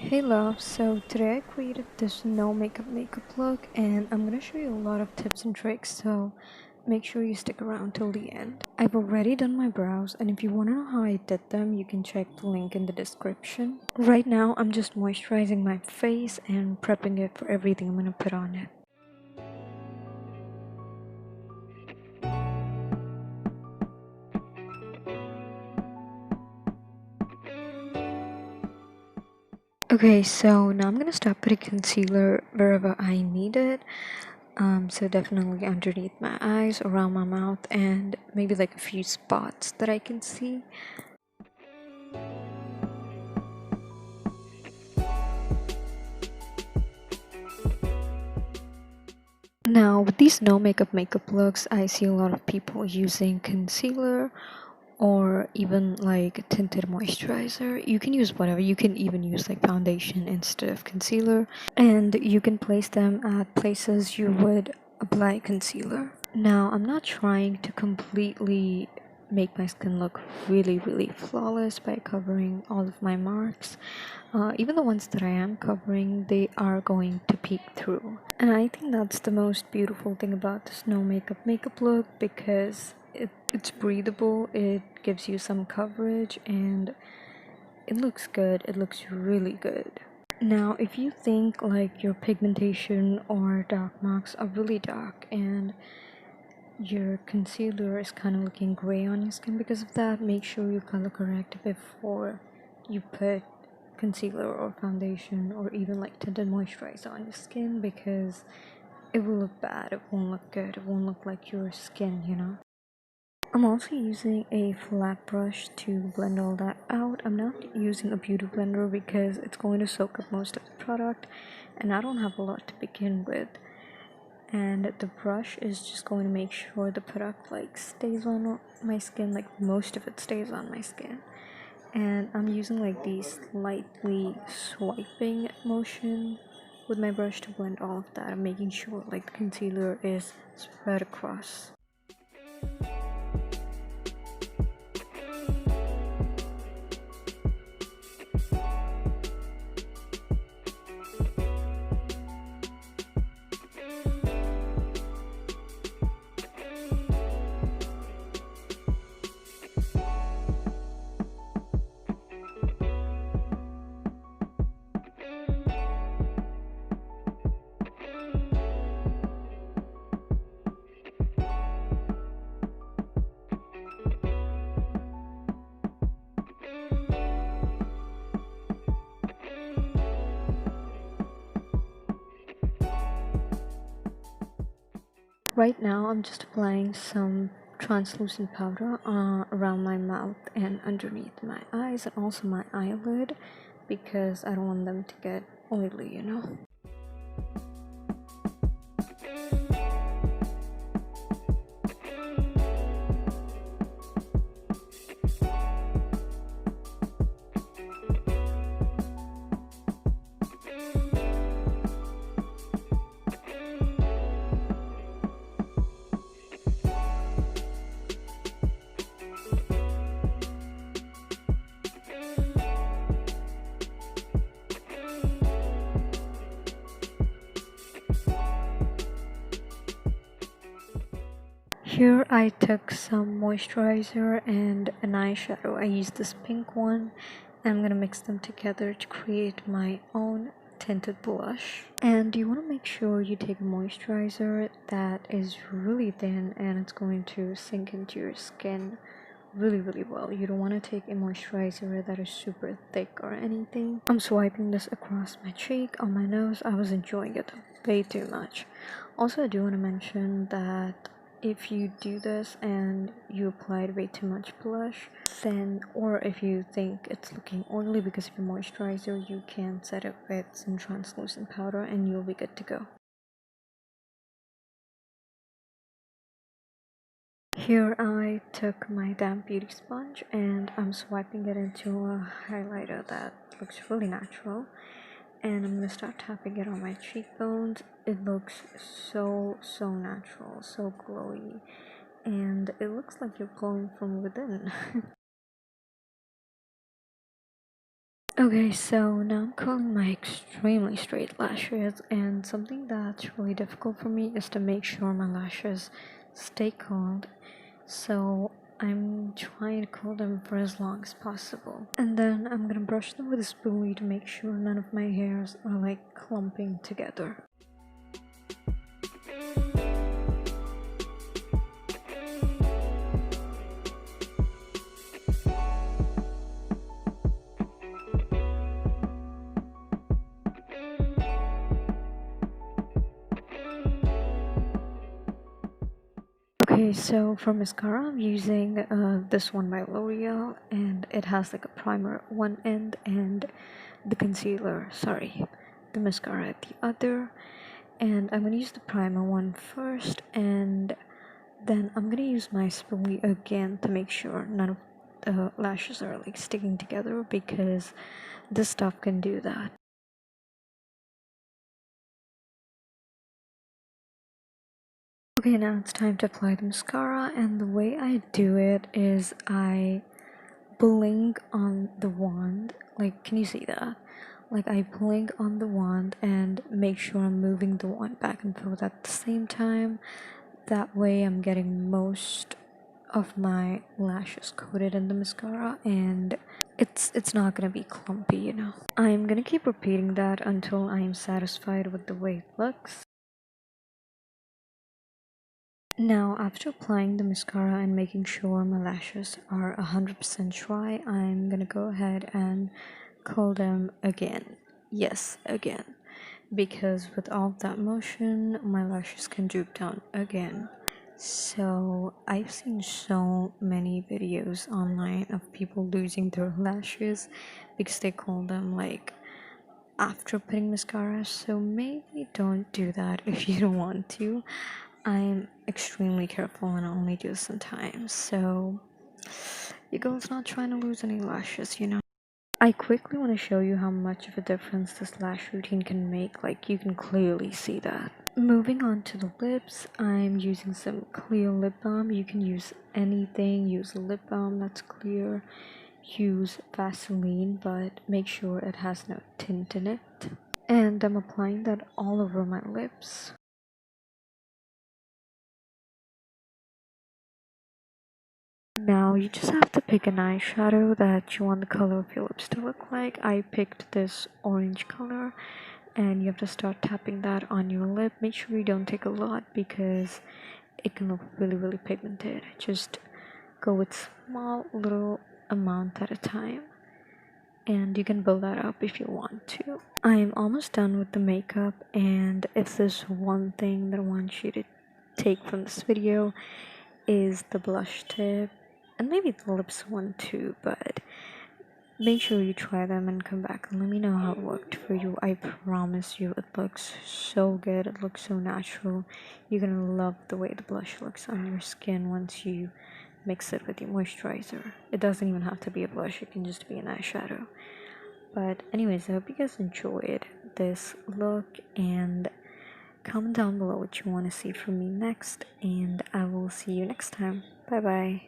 Hey love, so today I created this no makeup look and I'm gonna show you a lot of tips and tricks, so make sure you stick around till the end. I've already done my brows, and if you wanna know how I did them, you can check the link in the description. Right now I'm just moisturizing my face and prepping it for everything I'm gonna put on it. Okay, so now I'm gonna start putting concealer wherever I need it. So definitely underneath my eyes, around my mouth, and maybe like a few spots that I can see. Now, with these no makeup looks, I see a lot of people using concealer or even like tinted moisturizer. You can use whatever. You can even use like foundation instead of concealer, and you can place them at places you would apply concealer. Now, I'm not trying to completely make my skin look really flawless by covering all of my marks. Even the ones that I am covering, they are going to peek through. And I think that's the most beautiful thing about this no makeup look, because it's breathable, it gives you some coverage, and it looks good. It looks really good. Now, if you think like your pigmentation or dark marks are really dark and your concealer is kind of looking gray on your skin because of that, make sure you color correct before you put concealer or foundation or even like tinted moisturizer on your skin, because it will look bad, it won't look good, it won't look like your skin, you know. I'm also using a flat brush to blend all that out. I'm not using a beauty blender because it's going to soak up most of the product and I don't have a lot to begin with. And the brush is just going to make sure the product like stays on my skin, like most of it stays on my skin. And I'm using like these slightly swiping motion with my brush to blend all of that. I'm making sure like the concealer is spread across. Right now I'm just applying some translucent powder around my mouth and underneath my eyes and also my eyelid, because I don't want them to get oily, you know. Here I took some moisturizer and an eyeshadow. I used this pink one and I'm gonna mix them together to create my own tinted blush. And you want to make sure you take a moisturizer that is really thin and it's going to sink into your skin really well. You don't want to take a moisturizer that is super thick or anything. I'm swiping this across my cheek, on my nose. I was enjoying it way too much. Also, I do want to mention that if you do this and you applied way too much blush, then, or if you think it's looking oily because of your moisturizer, you can set it with some translucent powder and you'll be good to go. Here I took my damp beauty sponge and I'm swiping it into a highlighter that looks really natural, and I'm gonna start tapping it on my cheekbones. It looks so natural, so glowy, and it looks like you're glowing from within. Okay, so now I'm curling my extremely straight lashes, and something that's really difficult for me is to make sure my lashes stay curled. So I'm trying to curl them for as long as possible. And then I'm gonna brush them with a spoolie to make sure none of my hairs are like clumping together. Okay, so for mascara, I'm using this one by L'Oreal, and it has like a primer at one end and the concealer, sorry, the mascara at the other. And I'm gonna use the primer one first, and then I'm gonna use my spoolie again to make sure none of the lashes are like sticking together, because this stuff can do that. Okay, now it's time to apply the mascara, and the way I do it is I blink on the wand. Like, can you see that? Like, I blink on the wand and make sure I'm moving the wand back and forth at the same time. That way I'm getting most of my lashes coated in the mascara, and it's not gonna be clumpy, you know. I'm gonna keep repeating that until I'm satisfied with the way it looks. Now, after applying the mascara and making sure my lashes are 100% dry, I'm gonna go ahead and curl them again. Yes, again. Because with all that motion, my lashes can droop down again. So, I've seen so many videos online of people losing their lashes because they curl them like after putting mascara, so maybe don't do that if you don't want to. I'm extremely careful and I only do this sometimes, so your girl's not trying to lose any lashes, you know. I quickly want to show you how much of a difference this lash routine can make, like you can clearly see that. Moving on to the lips, I'm using some clear lip balm. You can use anything, use a lip balm that's clear, use Vaseline, but make sure it has no tint in it. And I'm applying that all over my lips. Now you just have to pick an eyeshadow that you want the color of your lips to look like. I picked this orange color, and you have to start tapping that on your lip. Make sure you don't take a lot because it can look really pigmented. Just go with small little amount at a time, and you can build that up if you want to. I'm almost done with the makeup, and if there's one thing that I want you to take from this video is the blush tip, and maybe the lips one too, but make sure you try them and come back and let me know how it worked for you. I promise you it looks so good, it looks so natural. You're gonna love the way the blush looks on your skin once you mix it with your moisturizer. It doesn't even have to be a blush, it can just be an eyeshadow. But anyways, I hope you guys enjoyed this look, and comment down below what you want to see from me next, and I will see you next time. Bye bye.